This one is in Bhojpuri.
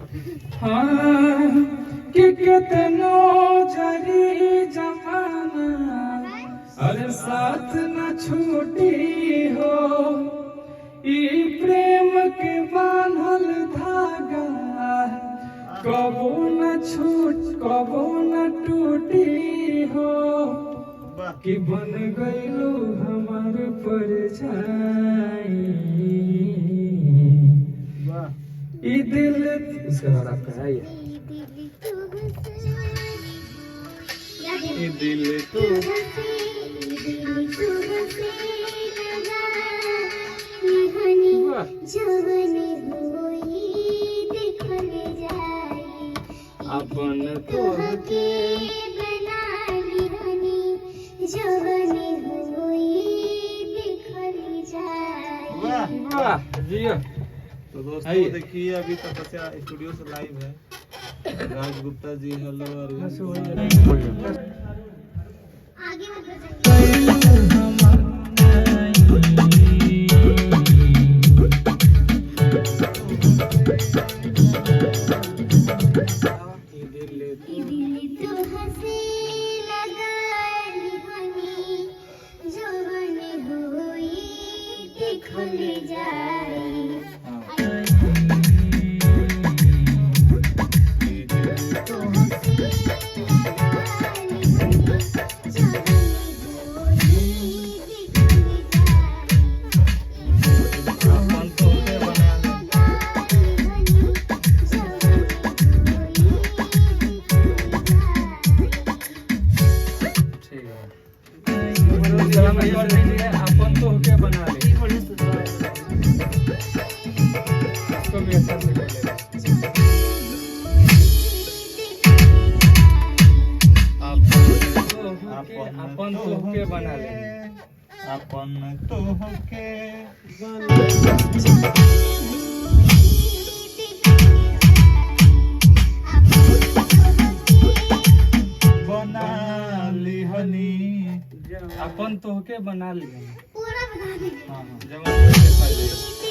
हाँ कि कितनो जरी जमाना अरे साथ न छूटी हो, ई प्रेम के बांधल धागा कबो न कबो न टूटी हो, कि बन गईलू हमार परछाई। ई दिल इसका नाम आपका है ये दिल तो अपन तो तो दोस्तों देखिए अभी तपस्या स्टूडियो से लाइव है। राज गुप्ता जी हेलो अपन तो होके बना ले इसको भी अच्छा से कर ले। अपन तो होके बना ले अपन तो होके बना ली हनी अपन तो होके बना लिया हाँ हाँ